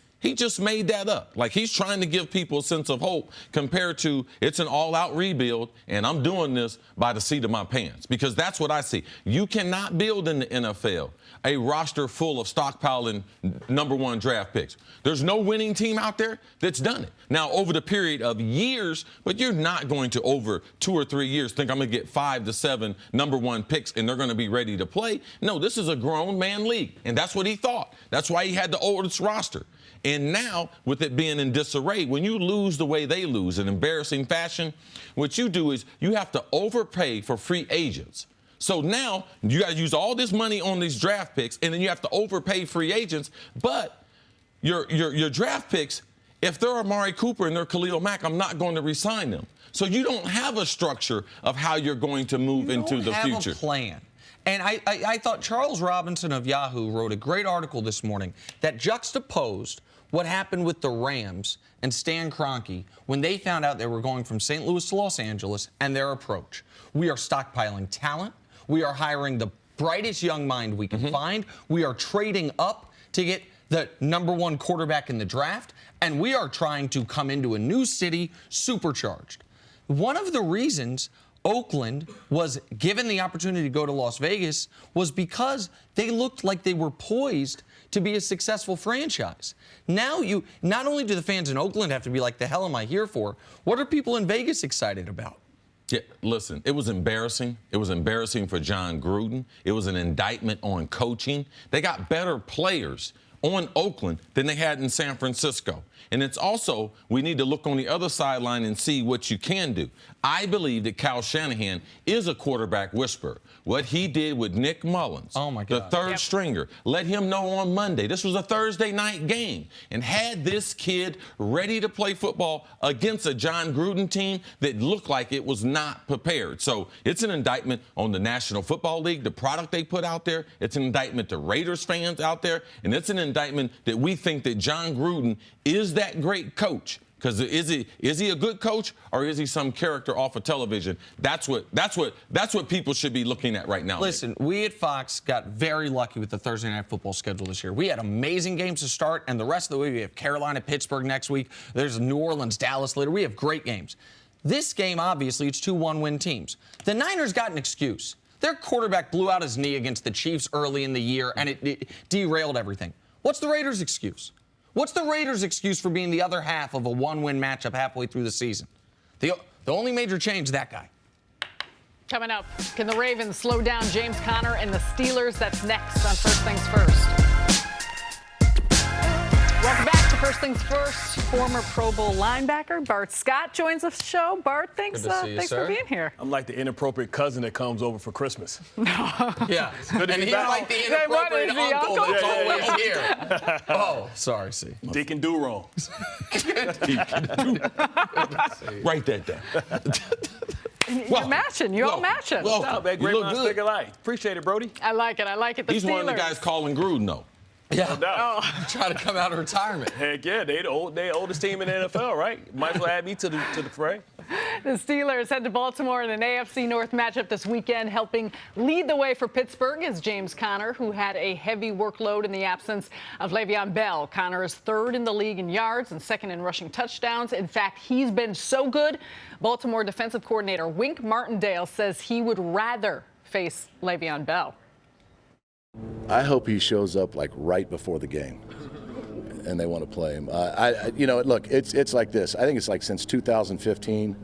made that up. Like, he's trying to give people a sense of hope compared to it's an all-out rebuild, and I'm doing this by the seat of my pants, because that's what I see. You cannot build in the NFL a roster full of stockpiling #1 draft picks. There's no winning team out there that's done it. Now, over the period of years, but you're not going to, over 2 or 3 years, think I'm going to get 5 to 7 #1 picks and they're going to be ready to play. No, this is a grown man league, and that's what he thought. That's why he had the oldest roster. And now, with it being in disarray, when you lose the way they lose in embarrassing fashion, what you do is you have to overpay for free agents. So now you got to use all this money on these draft picks, and then you have to overpay free agents. But your draft picks, if they're Amari Cooper and they're Khalil Mack, I'm not going to re-sign them. So you don't have a structure of how you're going to move into the future. You don't have a plan. And I thought Charles Robinson of Yahoo wrote a great article this morning that juxtaposed what happened with the Rams and Stan Kroenke when they found out they were going from St. Louis to Los Angeles, and their approach. We are stockpiling talent. We are hiring the brightest young mind we can find. We are trading up to get the #1 quarterback in the draft, and we are trying to come into a new city supercharged. One of the reasons Oakland was given the opportunity to go to Las Vegas was because they looked like they were poised to be a successful franchise. Now not only do the fans in Oakland have to be like, the hell am I here for? What are people in Vegas excited about? Yeah, listen, it was embarrassing. It was embarrassing for John Gruden. It was an indictment on coaching. They got better players on Oakland than they had in San Francisco. And it's also, we need to look on the other sideline and see what you can do. I believe that Kyle Shanahan is a quarterback whisperer. What he did with Nick Mullins, oh my God, the third stringer, let him know on Monday. This was a Thursday night game, and had this kid ready to play football against a John Gruden team that looked like it was not prepared. So it's an indictment on the National Football League, the product they put out there. It's an indictment to Raiders fans out there, and it's an indictment that we think that John Gruden is that great coach. Because is he a good coach, or is he some character off of television? That's what people should be looking at right now. Listen, we at Fox got very lucky with the Thursday Night Football schedule this year. We had amazing games to start, and the rest of the week we have Carolina, Pittsburgh next week. There's New Orleans, Dallas later. We have great games. This game, obviously, it's 2 one-win teams. The Niners got an excuse. Their quarterback blew out his knee against the Chiefs early in the year, and it derailed everything. What's the Raiders' excuse? What's the Raiders' excuse for being the other half of a one-win matchup halfway through the season? The only major change, that guy. Coming up, can the Ravens slow down James Conner and the Steelers? That's next on First Things First. Welcome back to First things first, former Pro Bowl linebacker Bart Scott joins the show. Bart, thanks, Good to see you, thanks sir. for being here. I'm like the inappropriate cousin that comes over for Christmas. Yeah. Good to And be he's back. like the Hey, what, inappropriate is the uncle uncle? that's Yeah, always here. Oh, sorry, C. Dick and do wrong. Write that down. You're matching. You're all matching. Well, Stop, man. you Great look minds good. think alike. Appreciate it, Brody. I like it. I like it. The He's Steelers. one of the guys calling Gruden, though. Yeah. No doubt. Trying to come out of retirement. Heck yeah, they the oldest team in the NFL, right? Might as well add me to the fray. The Steelers head to Baltimore in an AFC North matchup this weekend. Helping lead the way for Pittsburgh is James Conner, who had a heavy workload in the absence of Le'Veon Bell. Conner is third in the league in yards and second in rushing touchdowns. In fact, he's been so good, Baltimore defensive coordinator Wink Martindale says he would rather face Le'Veon Bell. I hope he shows up like right before the game, and they want to play him. Look, it's like this. I think it's like since 2015.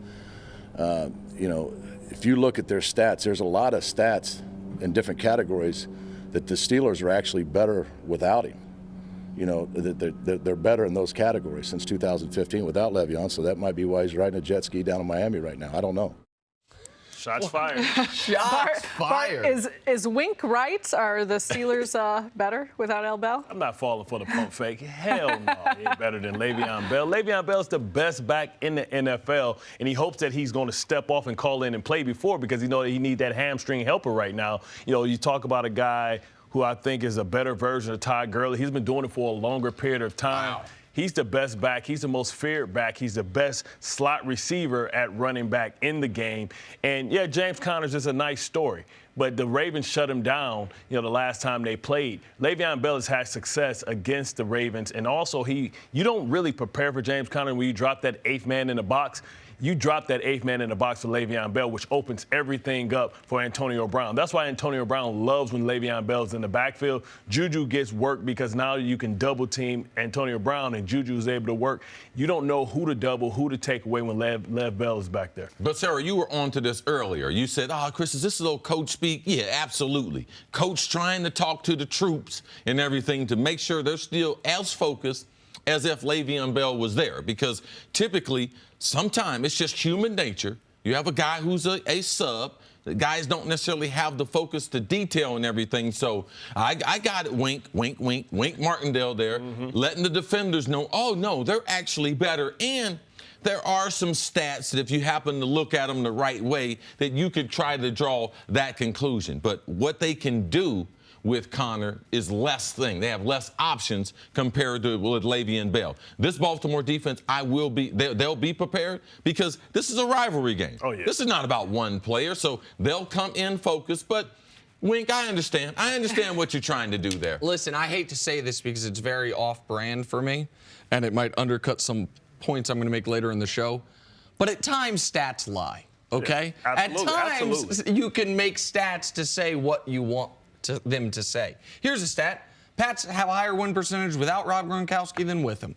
If you look at their stats, there's a lot of stats in different categories that the Steelers are actually better without him. They're better in those categories since 2015 without Le'Veon. So that might be why he's riding a jet ski down in Miami right now. I don't know. Shots fired. Shots fired. Is Wink right? Are the Steelers better without L. Bell? I'm not falling for the pump fake. Hell no, he ain't better than Le'Veon Bell. Le'Veon Bell's the best back in the NFL, and he hopes that he's going to step off and call in and play before because he knows that he needs that hamstring helper right now. You talk about a guy who I think is a better version of Todd Gurley. He's been doing it for a longer period of time. Wow. He's the best back. He's the most feared back. He's the best slot receiver at running back in the game. And, yeah, James Conner's is a nice story. But the Ravens shut him down, the last time they played. Le'Veon Bell has had success against the Ravens. And also, you don't really prepare for James Conner when you drop that eighth man in the box. You drop that eighth man in the box for Le'Veon Bell, which opens everything up for Antonio Brown. That's why Antonio Brown loves when Le'Veon Bell's in the backfield. Juju gets work because now you can double team Antonio Brown and Juju is able to work. You don't know who to double, who to take away when Lev Bell is back there. But, Sarah, you were on to this earlier. You said, Chris, is this a little coach speak? Yeah, absolutely. Coach trying to talk to the troops and everything to make sure they're still as focused as if Le'Veon Bell was there. Because typically, sometimes it's just human nature. You have a guy who's a sub. The guys don't necessarily have the focus to detail and everything. So I got it, wink Martindale there, letting the defenders know, oh, no, they're actually better. And there are some stats that if you happen to look at them the right way, that you could try to draw that conclusion. But what they can do with Conner is less thing. They have less options compared to with Le'Veon Bell. This Baltimore defense, they'll be prepared because this is a rivalry game. Oh, yeah. This is not about one player, so they'll come in focused. But, Wink, I understand. I understand what you're trying to do there. Listen, I hate to say this because it's very off-brand for me, and it might undercut some points I'm going to make later in the show. But at times, stats lie, okay? Yeah, absolutely, at times, absolutely. you can make stats to say what you want them to say. Here's a stat. Pats have a higher win percentage without Rob Gronkowski than with him.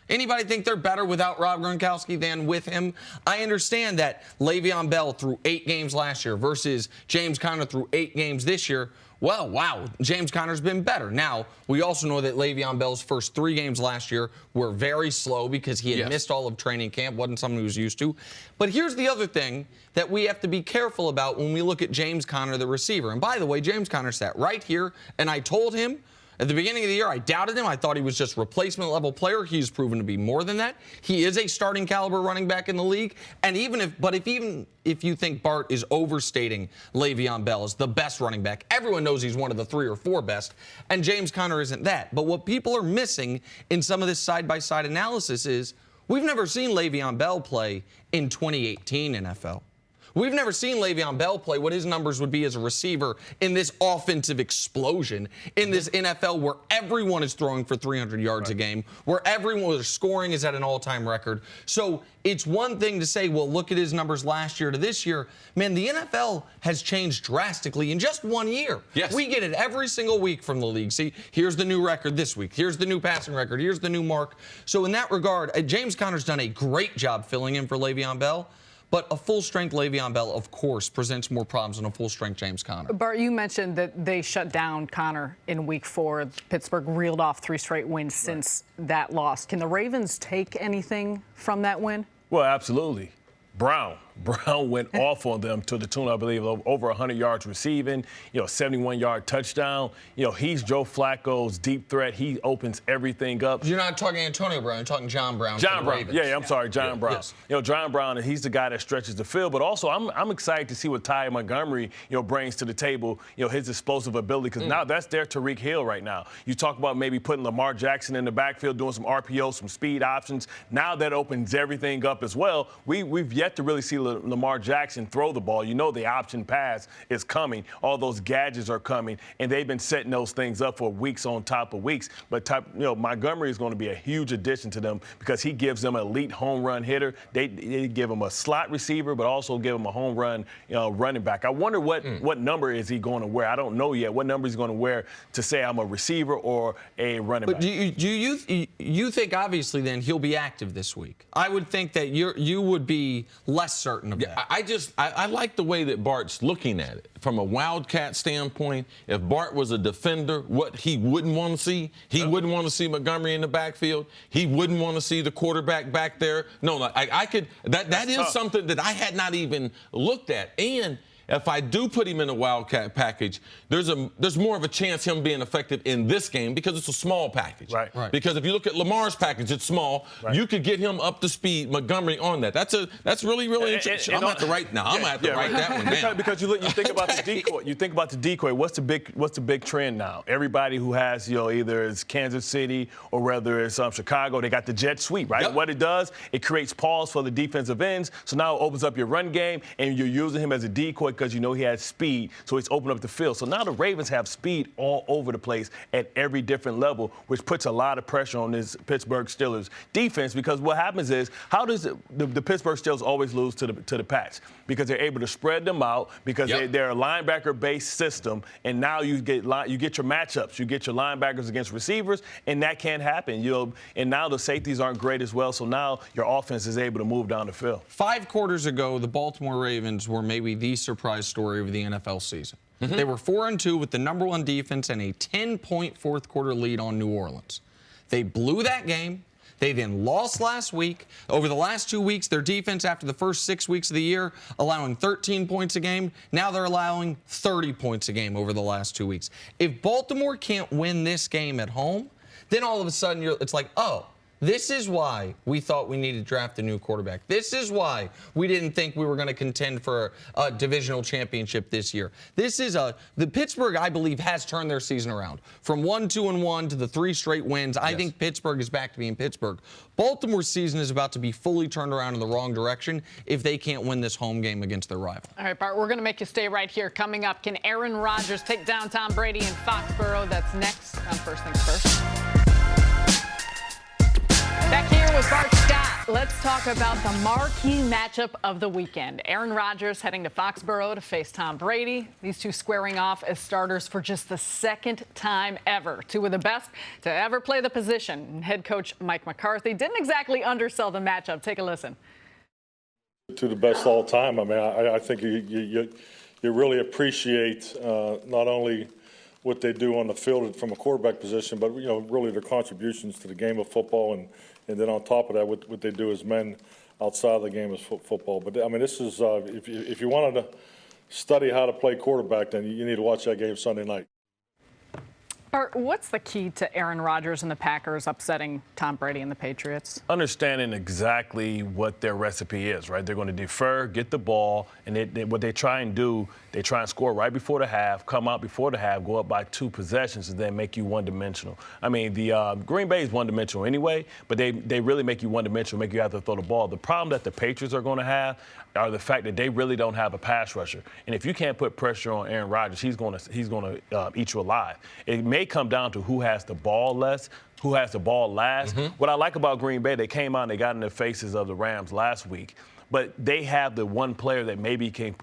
Anybody think they're better without Rob Gronkowski than with him? I understand that Le'Veon Bell threw 8 games last year versus James Conner threw 8 games this year. Well, wow, James Conner's been better. Now, we also know that Le'Veon Bell's first 3 games last year were very slow because he had missed all of training camp, wasn't something he was used to. But here's the other thing that we have to be careful about when we look at James Conner, the receiver. And by the way, James Conner sat right here, and I told him at the beginning of the year, I doubted him. I thought he was just replacement level player. He's proven to be more than that. He is a starting caliber running back in the league. And even if you think Bart is overstating Le'Veon Bell as the best running back, everyone knows he's one of the 3 or 4 best. And James Conner isn't that. But what people are missing in some of this side-by-side analysis is we've never seen Le'Veon Bell play in 2018 NFL. We've never seen Le'Veon Bell play what his numbers would be as a receiver in this offensive explosion, in this NFL where everyone is throwing for 300 yards a game, where everyone's scoring is at an all-time record. So it's one thing to say, well, look at his numbers last year to this year. Man, the NFL has changed drastically in just 1 year. Yes. We get it every single week from the league. See, here's the new record this week. Here's the new passing record. Here's the new mark. So in that regard, James Conner's done a great job filling in for Le'Veon Bell. But a full-strength Le'Veon Bell, of course, presents more problems than a full-strength James Conner. Bart, you mentioned that they shut down Conner in Week 4. Pittsburgh reeled off 3 straight wins since that loss. Can the Ravens take anything from that win? Well, absolutely. Brown went off on them to the tune, I believe, of over 100 yards receiving, 71-yard touchdown. He's Joe Flacco's deep threat. He opens everything up. You're not talking Antonio Brown. You're talking John Brown. John Brown. Ravens. Yeah, I'm sorry, John Brown. Yes. John Brown, and he's the guy that stretches the field. But also, I'm excited to see what Ty Montgomery, brings to the table. His explosive ability, because now that's their Tariq Hill right now. You talk about maybe putting Lamar Jackson in the backfield, doing some RPO, some speed options. Now that opens everything up as well. We've yet to really see Lamar Jackson throw the ball. The option pass is coming. All those gadgets are coming, and they've been setting those things up for weeks on top of weeks. But Montgomery is going to be a huge addition to them because he gives them an elite home run hitter. They give him a slot receiver, but also give him a home run running back. I wonder what number is he going to wear. I don't know yet what number he's going to wear to say I'm a receiver or a running back. But do you think obviously then he'll be active this week? I would think that you would be less certain of that. I like the way that Bart's looking at it. From a Wildcat standpoint, if Bart was a defender, what he wouldn't want to see, he wouldn't want to see Montgomery in the backfield. He wouldn't want to see the quarterback back there. No, I could. That is something that I had not even looked at. And if I do put him in a Wildcat package, there's more of a chance him being effective in this game because it's a small package. Right. Because if you look at Lamar's package, it's small. Right. You could get him up to speed, Montgomery on that. That's really interesting. I'm going to have to write that one down. Because you think about the decoy. You think about the decoy. What's the big trend now? Everybody who has either it's Kansas City or whether it's Chicago, they got the jet sweep, right? Yep. What it does, it creates pause for the defensive ends. So now it opens up your run game, and you're using him as a decoy because he has speed, so he's opened up the field. So now the Ravens have speed all over the place at every different level, which puts a lot of pressure on this Pittsburgh Steelers defense, because what happens is, how does the Pittsburgh Steelers always lose to the Pats? Because they're able to spread them out, because they're a linebacker-based system, and now you get your matchups. You get your linebackers against receivers, and that can't happen. And now the safeties aren't great as well, so now your offense is able to move down the field. 5 quarters ago, the Baltimore Ravens were maybe the surprise story of the NFL season. They were 4-2 with the #1 defense and a 10-point fourth quarter lead on New Orleans. They blew that game. They then lost last week. Over the last 2 weeks, their defense, after the first 6 weeks of the year, allowing 13 points a game. Now they're allowing 30 points a game over the last 2 weeks. If Baltimore can't win this game at home, then all of a sudden it's like, oh, this is why we thought we needed to draft a new quarterback. This is why we didn't think we were going to contend for a divisional championship this year. The Pittsburgh, I believe, has turned their season around. From 1-2-1 to the 3 straight wins, I think Pittsburgh is back to being Pittsburgh. Baltimore's season is about to be fully turned around in the wrong direction if they can't win this home game against their rival. All right, Bart, we're going to make you stay right here. Coming up, can Aaron Rodgers take down Tom Brady in Foxborough? That's next on First Things First. Back here with Bart Scott, let's talk about the marquee matchup of the weekend. Aaron Rodgers heading to Foxborough to face Tom Brady. These two squaring off as starters for just the second time ever. 2 of the best to ever play the position. Head coach Mike McCarthy didn't exactly undersell the matchup. Take a listen. To the best all time. I think you really appreciate not only what they do on the field from a quarterback position, but really their contributions to the game of football, and then on top of that, what they do as men outside of the game of football. But this is if you wanted to study how to play quarterback, then you need to watch that game Sunday night. Bart, what's the key to Aaron Rodgers and the Packers upsetting Tom Brady and the Patriots? Understanding exactly what their recipe is, right? They're going to defer, get the ball, and what they try and do, they try and score right before the half, come out before the half, go up by 2 possessions, and then make you one-dimensional. The Green Bay is one-dimensional anyway, but they really make you one-dimensional, make you have to throw the ball. The problem that the Patriots are going to have are the fact that they really don't have a pass rusher. And if you can't put pressure on Aaron Rodgers, he's going to eat you alive. It may come down to who has the ball less, who has the ball last. What I like about Green Bay, they came out and they got in the faces of the Rams last week. but they have the one player that maybe can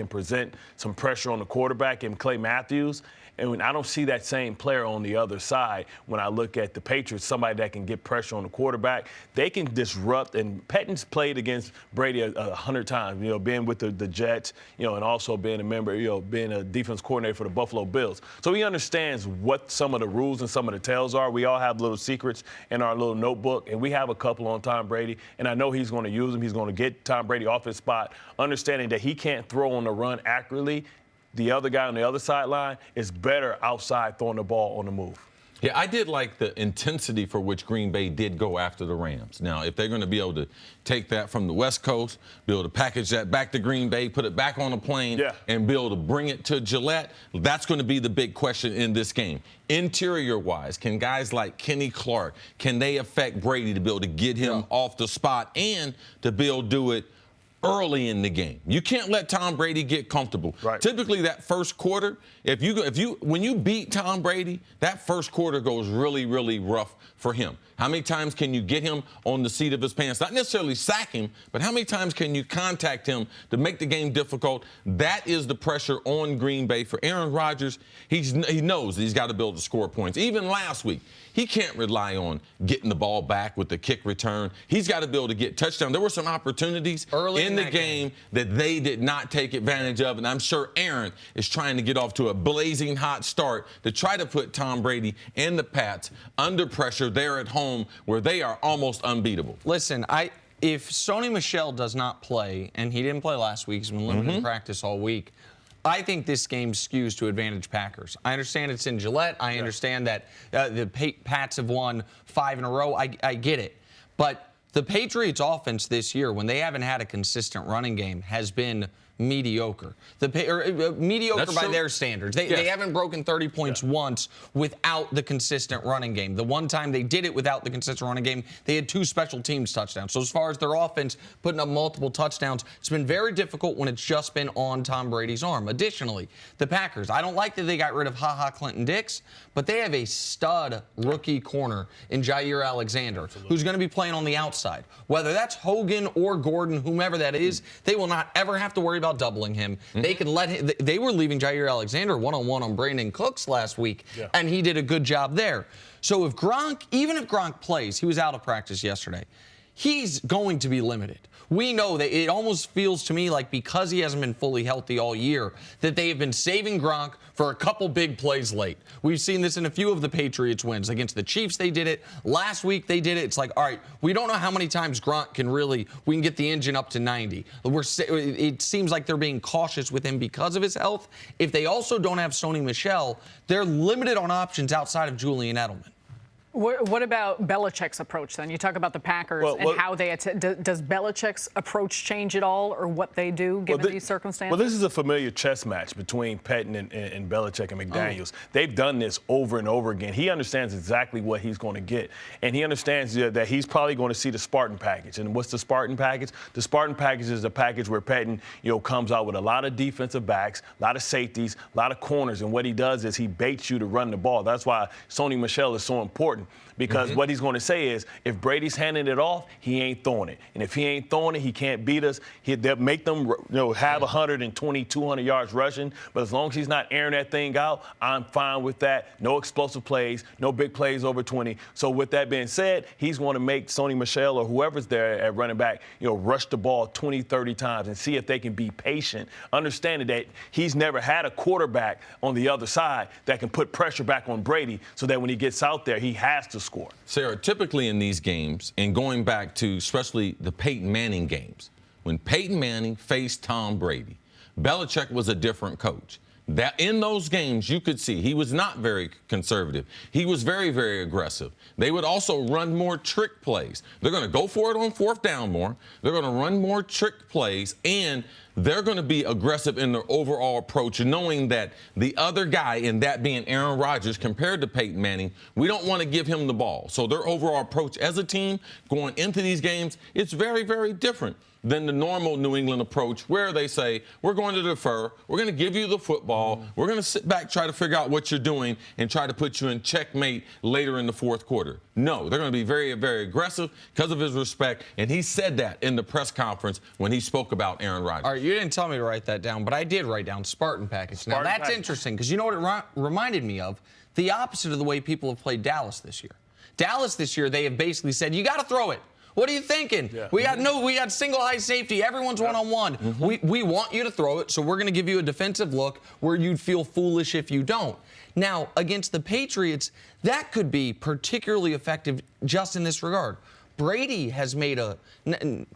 present some pressure on the quarterback in Clay Matthews. And when I don't see that same player on the other side, when I look at the Patriots, somebody that can get pressure on the quarterback, they can disrupt. And Pettine's played against Brady 100 times, being with the Jets, and also being a member, being a defense coordinator for the Buffalo Bills. So he understands what some of the rules and some of the tells are. We all have little secrets in our little notebook, and we have a couple on Tom Brady. And I know he's going to use them. He's going to get Tom Brady off his spot, understanding that he can't throw on the run accurately. The other guy on the other sideline is better outside throwing the ball on the move. Yeah, I did like the intensity for which Green Bay did go after the Rams. Now, if they're going to be able to take that from the West Coast, be able to package that back to Green Bay, put it back on a plane, and be able to bring it to Gillette, that's going to be the big question in this game. Interior-wise, can guys like Kenny Clark, can they affect Brady to be able to get him off the spot and to be able to do it early in the game? You can't let Tom Brady get comfortable. Right. Typically, that first quarter, when you beat Tom Brady, that first quarter goes really, really rough for him. How many times can you get him on the seat of his pants? Not necessarily sack him, but how many times can you contact him to make the game difficult? That is the pressure on Green Bay. For Aaron Rodgers, he knows that he's got to be able to score points. Even last week, he can't rely on getting the ball back with the kick return. He's got to be able to get touchdown. There were some opportunities early in the game that they did not take advantage of, and I'm sure Aaron is trying to get off to a blazing hot start to try to put Tom Brady and the Pats under pressure there at home where they are almost unbeatable. Listen, if Sony Michel does not play, and he didn't play last week, he's been limited in practice all week, I think this game skews to advantage Packers. I understand it's in Gillette. I understand that the Pats have won 5 in a row. I get it. But the Patriots' offense this year, when they haven't had a consistent running game, has been mediocre. Mediocre by their standards. They haven't broken 30 points once without the consistent running game. The one time they did it without the consistent running game, they had 2 special teams touchdowns. So as far as their offense putting up multiple touchdowns, it's been very difficult when it's just been on Tom Brady's arm. Additionally, the Packers, I don't like that they got rid of Clinton Dix, but they have a stud rookie corner in Jair Alexander, who's going to be playing on the outside. Whether that's Hogan or Gordon, whomever that is, they will not ever have to worry about doubling him. They can let him. They were leaving Jair Alexander one-on-one on Brandon Cooks last week, and he did a good job there. So if Gronk, even if Gronk plays, he was out of practice yesterday, he's going to be limited. We know that it almost feels to me like because he hasn't been fully healthy all year, that they have been saving Gronk for a couple big plays late. We've seen this in a few of the Patriots wins. Against the Chiefs, they did it. Last week, they did it. It's like, all right, we don't know how many times Gronk we can get the engine up to 90. It seems like they're being cautious with him because of his health. If they also don't have Sony Michel, they're limited on options outside of Julian Edelman. What about Belichick's approach then? You talk about the Packers and how they does Belichick's approach change at all, or what they do given these circumstances? Well, this is a familiar chess match between Pettin and Belichick and McDaniels. They've done this over and over again. He understands exactly what he's going to get, and he understands that he's probably going to see the Spartan package. And what's the Spartan package? The Spartan package is a package where Pettin, comes out with a lot of defensive backs, a lot of safeties, a lot of corners, and what he does is he baits you to run the ball. That's why Sony Michel is so important. Because what he's going to say is, if Brady's handing it off, he ain't throwing it. And if he ain't throwing it, he can't beat us. They'll make them have 120, 200 yards rushing. But as long as he's not airing that thing out, I'm fine with that. No explosive plays, no big plays over 20. So with that being said, he's going to make Sony Michel or whoever's there at running back, rush the ball 20, 30 times and see if they can be patient, understanding that he's never had a quarterback on the other side that can put pressure back on Brady so that when he gets out there, he has to score. Sarah, typically in these games, and going back to especially the Peyton Manning games, when Peyton Manning faced Tom Brady, Belichick was a different coach. That in those games, you could see he was not very conservative. He was very, very aggressive. They would also run more trick plays. They're going to go for it on 4th down more. They're going to run more trick plays, and they're going to be aggressive in their overall approach, knowing that the other guy, and that being Aaron Rodgers, compared to Peyton Manning, we don't want to give him the ball. So their overall approach as a team going into these games, it's very, very different. than the normal New England approach where they say, we're going to defer, we're going to give you the football, we're going to sit back, try to figure out what you're doing, and try to put you in checkmate later in the fourth quarter. No, they're going to be very, very aggressive because of his respect, and he said that in the press conference when he spoke about Aaron Rodgers. All right, you didn't tell me to write that down, but I did write down Spartan package. Now, that's interesting because you know what it reminded me of? The opposite of the way people have played Dallas this year. Dallas this year, they have basically said, you got to throw it. What are you thinking? Yeah. We got single high safety. Everyone's one-on-one. We want you to throw it, so we're going to give you a defensive look where you'd feel foolish if you don't. Now, against the Patriots, that could be particularly effective just in this regard. Brady has made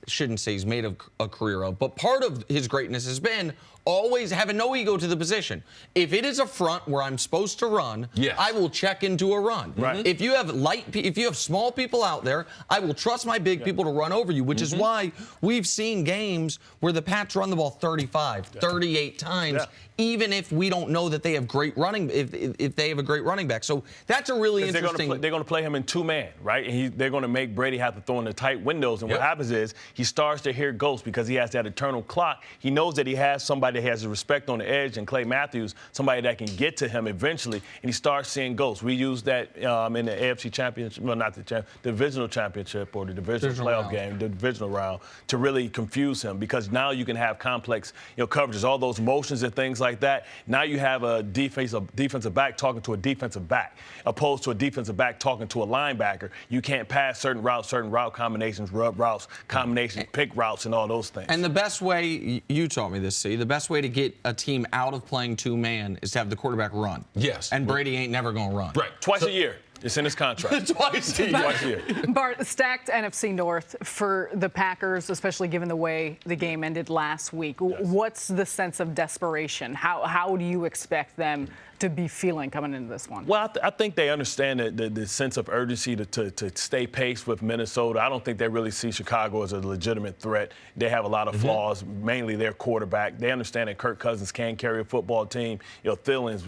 shouldn't say he's made a career of, but part of his greatness has been always having no ego to the position. If it is a front where I'm supposed to run, I will check into a run. Right. If you have small people out there, I will trust my big people to run over you, which is why we've seen games where the Pats run the ball 35, 38 times, even if we don't know that they have great running, if they have a great running back. So that's a really interesting. They're going to play him in two-man, right? And they're going to make Brady have to throw in the tight windows. And what happens is he starts to hear ghosts because he has that eternal clock. He knows that he has somebody that has respect on the edge, and Clay Matthews, somebody that can get to him eventually, and he starts seeing ghosts. We used that in the AFC Championship, well, not the Divisional Championship or the Divisional playoff game, the Divisional round, to really confuse him because now you can have complex, coverages, all those motions and things like that. Now you have a defensive back talking to a defensive back, opposed to a defensive back talking to a linebacker. You can't pass certain route combinations, rub routes, combinations, pick routes, and all those things. And the best way, you taught me this, see, the best way to get a team out of playing two-man is to have the quarterback run. Yes. And Brady ain't never going to run. Right. Twice a year. It's in his contract. Twice a year. Bart, stacked NFC North for the Packers, especially given the way the game ended last week. Yes. What's the sense of desperation? How do you expect them to be feeling coming into this one? Well, I think they understand the sense of urgency to stay pace with Minnesota. I don't think they really see Chicago as a legitimate threat. They have a lot of flaws, mainly their quarterback. They understand that Kirk Cousins can carry a football team. Thielen's,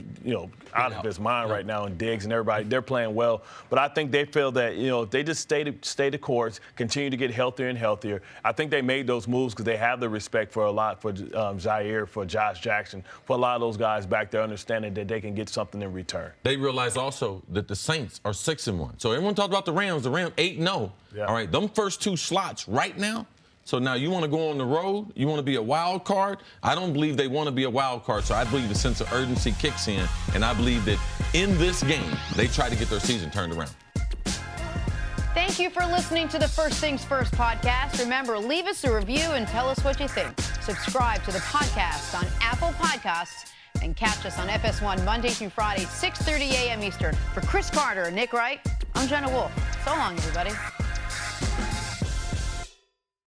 out of his mind right now, and Diggs and everybody, they're playing well. But I think they feel that, if they just stay the course, continue to get healthier and healthier. I think they made those moves because they have the respect for Jair, for Josh Jackson, for a lot of those guys back there, understanding that they can get something in return. They realize also that the Saints are 6-1. So everyone talked about the Rams 8-0. Yeah. All right, them first two slots right now. So now you want to go on the road? You want to be a wild card? I don't believe they want to be a wild card. So I believe the sense of urgency kicks in, and I believe that in this game they try to get their season turned around. Thank you for listening to the First Things First podcast. Remember, leave us a review and tell us what you think. Subscribe to the podcast on Apple Podcasts and catch us on FS1 Monday through Friday, 6:30 a.m. Eastern. For Cris Carter and Nick Wright, I'm Jenna Wolfe. So long, everybody.